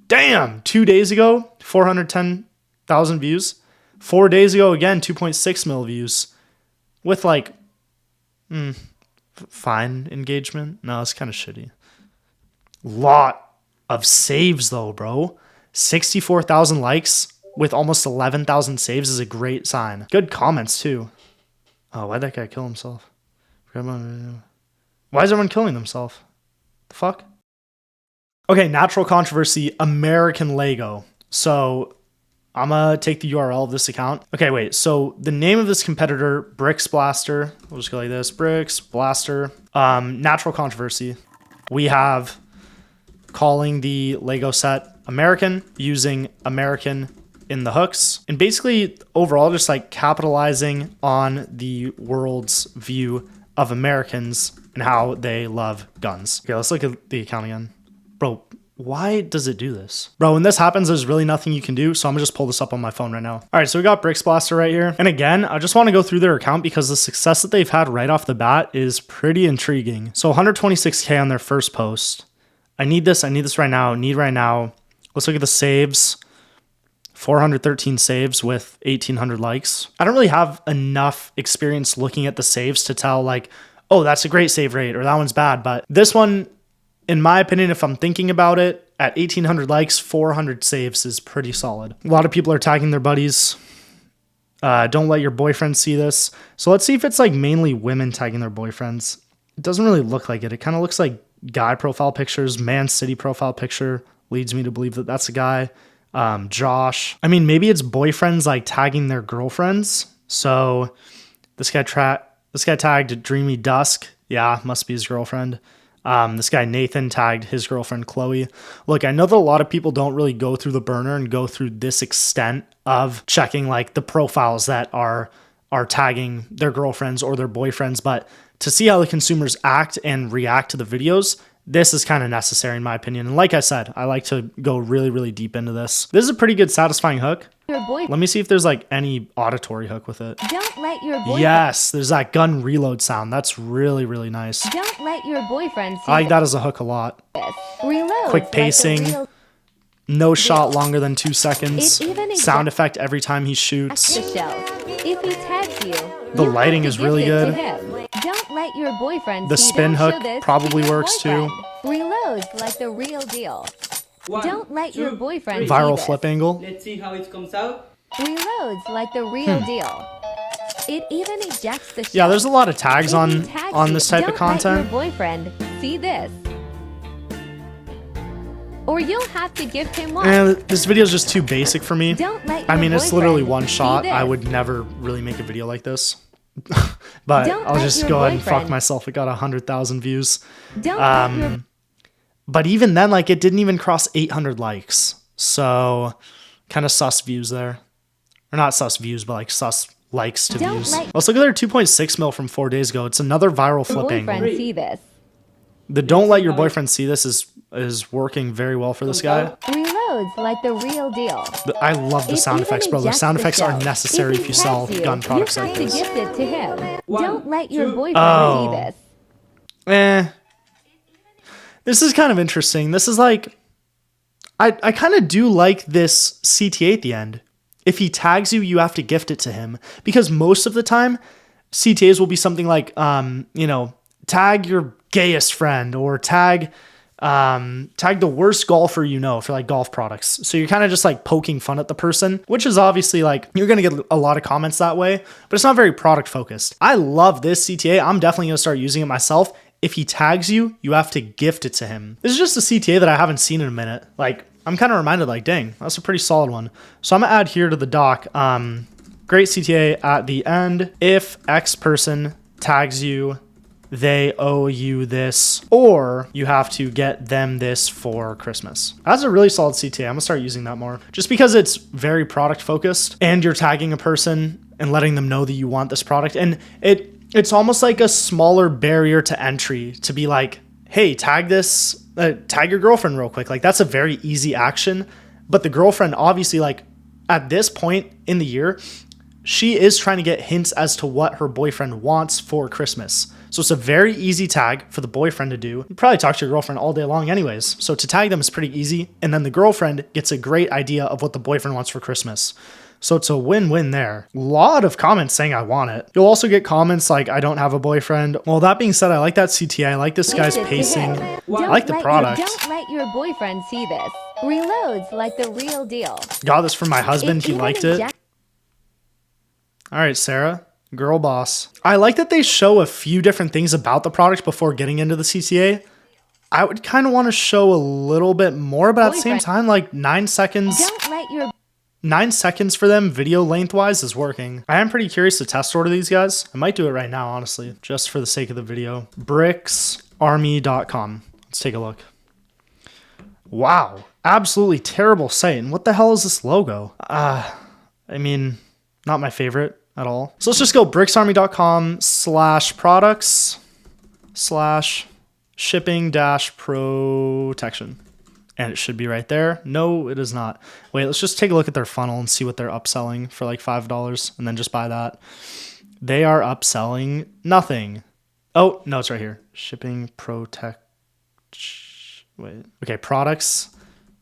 S1: Damn! 2 days ago, 410,000 views. 4 days ago, again, 2.6 mil views. With like, fine engagement. No, it's kind of shitty. Lot of saves though, bro. 64,000 likes with almost 11,000 saves is a great sign. Good comments too. Oh, why'd that guy kill himself? Why is everyone killing themselves? The fuck? Okay, natural controversy, American Lego. So I'm gonna take the URL of this account. Okay, wait, so the name of this competitor, Bricks Blaster, we'll just go like this, Bricks Blaster, natural controversy. We have calling the Lego set American, using American in the hooks, and basically overall just like capitalizing on the world's view of Americans and how they love guns. Okay, let's look at the account again. Bro, why does it do this? Bro, when this happens, there's really nothing you can do, so I'm gonna just pull this up on my phone right now. All right, so we got Bricks Blaster right here. And again, I just wanna go through their account because the success that they've had right off the bat is pretty intriguing. So 126K on their first post. I need this right now, need right now. Let's look at the saves. 413 saves with 1,800 likes. I don't really have enough experience looking at the saves to tell like, oh, that's a great save rate or that one's bad. But this one, in my opinion, if I'm thinking about it, at 1,800 likes, 400 saves is pretty solid. A lot of people are tagging their buddies. Don't let your boyfriend see this. So let's see if it's like mainly women tagging their boyfriends. It doesn't really look like it. It kind of looks like guy profile pictures. Man City profile picture leads me to believe that that's a guy. Josh. I mean, maybe it's boyfriends like tagging their girlfriends. So this guy tagged Dreamy Dusk. Yeah, must be his girlfriend. This guy Nathan tagged his girlfriend Chloe. Look, I know that a lot of people don't really go through the burner and go through this extent of checking like the profiles that are tagging their girlfriends or their boyfriends, but to see how the consumers act and react to the videos, this is kind of necessary in my opinion. And like I said, I like to go really, really deep into this. This is a pretty good satisfying hook. Let me see if there's like any auditory hook with it.
S3: Don't let your boyfriend.
S1: Yes, there's that gun reload sound. That's really, really nice.
S3: Don't let your boyfriend see
S1: I like that as a hook a lot.
S3: Reload.
S1: Quick pacing. No shot longer than 2 seconds. Sound effect every time he shoots.
S3: The shells. If he tags you,
S1: The lighting is really good.
S3: Don't let your boyfriend
S1: The
S3: see.
S1: spin
S3: Don't show
S1: hook
S3: this
S1: probably
S3: to your
S1: works too.
S3: boyfriend. Reloads like the real deal. Don't let your boyfriend
S1: Viral
S3: see this.
S1: flip angle.
S4: Let's see how it comes out.
S3: Reloads like the real deal. It even ejects the shell.
S1: Yeah, there's a lot of tags
S3: If
S1: on
S3: he tags
S1: this
S3: you,
S1: type of
S3: don't let
S1: content.
S3: your boyfriend see this. Or you'll have to gift him one.
S1: And this video is just too basic for me.
S3: Don't let your
S1: I mean, it's literally
S3: boyfriend
S1: one
S3: see
S1: shot.
S3: this.
S1: I would never really make a video like this. But
S3: Don't
S1: I'll
S3: let
S1: just
S3: your
S1: go ahead and fuck
S3: boyfriend-
S1: myself. It got 100,000 views.
S3: Don't let your
S1: But even then, like, it didn't even cross 800 likes. So kind of sus views there. Or not sus views, but like sus likes to
S3: Don't
S1: views.
S3: let-
S1: Let's look at their 2.6 mil from 4 days ago. It's another viral flip
S3: boyfriend
S1: angle.
S3: see this.
S1: The don't let your boyfriend see this is working very well for this guy.
S3: Reloads like the real deal.
S1: I love the
S3: It
S1: sound
S3: even
S1: effects, bro. The
S3: ejects
S1: sound
S3: the
S1: effects are
S3: shell.
S1: necessary
S3: If
S1: if
S3: he
S1: you sell
S3: tags you,
S1: gun products
S3: you
S1: like
S3: have
S1: this.
S3: to gift it to him.
S4: One,
S3: Don't let your
S4: two.
S3: boyfriend
S1: Oh.
S3: see this.
S1: This is kind of interesting. This is like, I kind of do like this CTA at the end. If he tags you, you have to gift it to him. Because most of the time, CTAs will be something like, tag your gayest friend or tag the worst golfer you know for like golf products. So you're kind of just like poking fun at the person, which is obviously like, you're going to get a lot of comments that way, but it's not very product focused. I love this CTA. I'm definitely going to start using it myself. if he tags you, you have to gift it to him. This is just a CTA that I haven't seen in a minute. Like, I'm kind of reminded, like, dang, that's a pretty solid one. So I'm gonna add here to the doc, great CTA at the end. If X person tags you, they owe you this, or you have to get them this for Christmas. That's a really solid CTA. I'm gonna start using that more just because it's very product focused and you're tagging a person and letting them know that you want this product. And it's almost like a smaller barrier to entry to be like, hey, tag this, tag your girlfriend real quick. Like that's a very easy action. But the girlfriend, obviously, like at this point in the year, she is trying to get hints as to what her boyfriend wants for Christmas. So it's a very easy tag for the boyfriend to do. You probably talk to your girlfriend all day long anyways. So to tag them is pretty easy. And then the girlfriend gets a great idea of what the boyfriend wants for Christmas. So it's a win-win there. A lot of comments saying I want it. You'll also get comments like, I don't have a boyfriend. Well, that being said, I like that CTA. I like this guy's pacing. I like the product.
S3: Don't let your boyfriend see this. Reloads like the real deal.
S1: Got this from my husband. He liked it. All right, Sarah. Girl boss. I like that they show a few different things about the product before getting into the CTA. I would kind of want to show a little bit more, but at the same time, like 9 seconds.
S3: Don't let your
S1: 9 seconds for them video lengthwise is working. I am pretty curious to test order these guys. I might do it right now, honestly, just for the sake of the video. Bricksarmy.com. Let's take a look. Wow. Absolutely terrible site. And what the hell is this logo? I mean, not my favorite at all. So let's just go bricksarmy.com/products/shipping-protection. And it should be right there. No, it is not. Wait, let's just take a look at their funnel and see what they're upselling for like $5 and then just buy that. They are upselling nothing. Oh, no, it's right here. Shipping protect. Wait. Okay, products,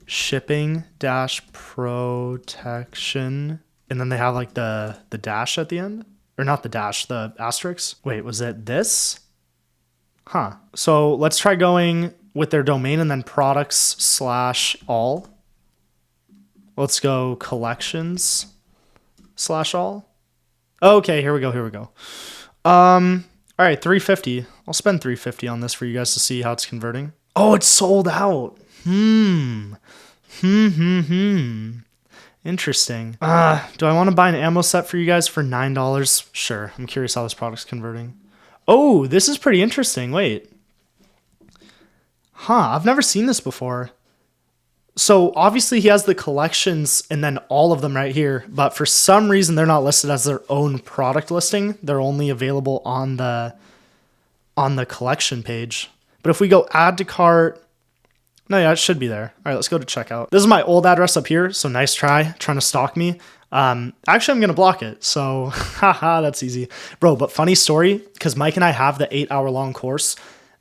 S1: shipping-protection. And then they have like the dash at the end. Or not the dash, the asterisk. Wait, was it this? Huh. So let's try going with their domain and then products/all. Let's go collections/all. Okay, here we go. All right, $350. I'll spend $350 on this for you guys to see how it's converting. Oh, it's sold out. Interesting. Do I want to buy an ammo set for you guys for $9? Sure. I'm curious how this product's converting. Oh, this is pretty interesting. Wait. I've never seen this before. So obviously he has the collections and then all of them right here, but for some reason they're not listed as their own product listing. They're only available on the collection page. But if we go add to cart, no, yeah, it should be there. All right, let's go to checkout. This is my old address up here, so nice try trying to stalk me. Actually, I'm going to block it, so haha, that's easy. Bro, but funny story, because Mike and I have the 8-hour-long course.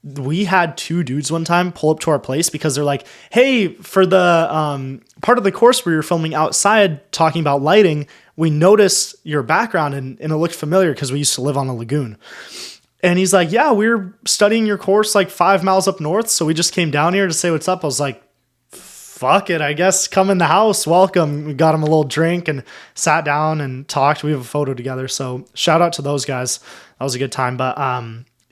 S1: We had 2 dudes one time pull up to our place because they're like, hey, for the part of the course where you're filming outside talking about lighting, we noticed your background and it looked familiar because we used to live on a lagoon. And he's like, yeah, we were studying your course like 5 miles up north, so we just came down here to say what's up. I was like, fuck it, I guess come in the house, welcome. We got him a little drink and sat down and talked. We have a photo together, so shout out to those guys. That was a good time, but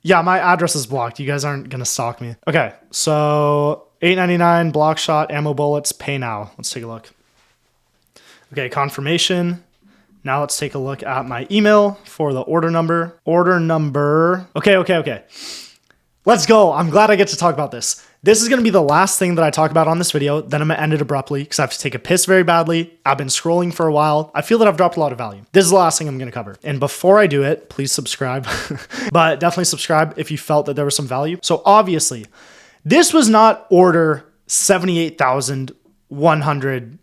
S1: yeah, my address is blocked. You guys aren't gonna stalk me. Okay, so $8.99 block shot, ammo bullets, pay now. Let's take a look. Okay, confirmation. Now let's take a look at my email for the order number. Order number. Okay. Let's go. I'm glad I get to talk about this. This is going to be the last thing that I talk about on this video. Then I'm going to end it abruptly because I have to take a piss very badly. I've been scrolling for a while. I feel that I've dropped a lot of value. This is the last thing I'm going to cover. And before I do it, please subscribe. But definitely subscribe if you felt that there was some value. So obviously, this was not order 78,100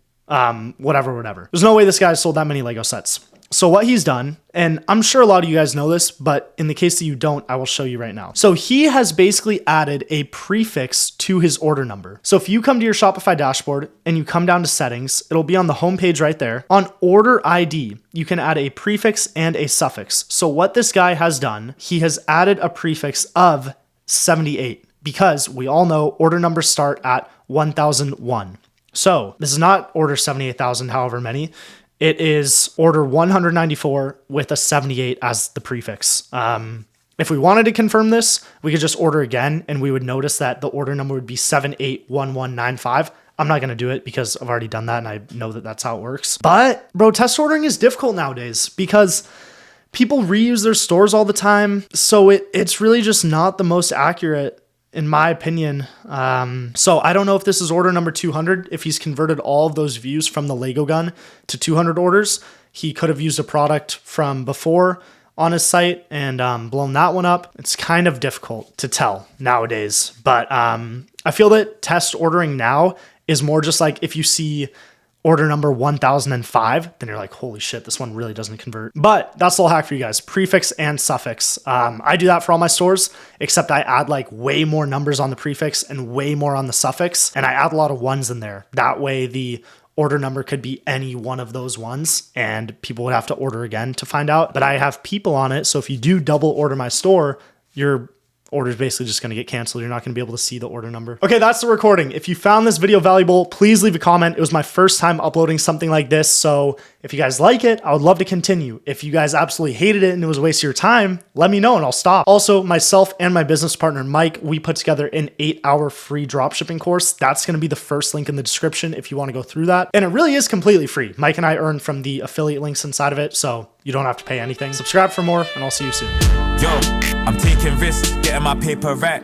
S1: whatever. There's no way this guy sold that many Lego sets. So what he's done, and I'm sure a lot of you guys know this, but in the case that you don't, I will show you right now. So he has basically added a prefix to his order number. So if you come to your Shopify dashboard and you come down to settings, it'll be on the home page right there. On order ID, you can add a prefix and a suffix. So what this guy has done, he has added a prefix of 78 because we all know order numbers start at 1001. So this is not order 78,000, however many. It is order 194 with a 78 as the prefix. If we wanted to confirm this, we could just order again and we would notice that the order number would be 781195. I'm not going to do it because I've already done that and I know that that's how it works. But bro, test ordering is difficult nowadays because people reuse their stores all the time. So it's really just not the most accurate in my opinion. So I don't know if this is order number 200. If he's converted all of those views from the Lego gun to 200 orders, he could have used a product from before on his site and blown that one up. It's kind of difficult to tell nowadays, but I feel that test ordering now is more just like if you see order number 1005, then you're like, holy shit, this one really doesn't convert. But that's a little hack for you guys, prefix and suffix. I do that for all my stores, except I add like way more numbers on the prefix and way more on the suffix. And I add a lot of ones in there. That way the order number could be any one of those ones and people would have to order again to find out. But I have people on it. So if you do double order my store, your order is basically just going to get canceled. You're not going to be able to see the order number. Okay, that's the recording. If you found this video valuable, please leave a comment. It was my first time uploading something like this. So if you guys like it, I would love to continue. If you guys absolutely hated it and it was a waste of your time, let me know and I'll stop. Also, myself and my business partner, Mike, we put together an 8-hour free dropshipping course. That's going to be the first link in the description if you want to go through that. And it really is completely free. Mike and I earn from the affiliate links inside of it. So you don't have to pay anything. Subscribe for more and I'll see you soon.
S4: Yo, I'm taking risks, getting my paper right.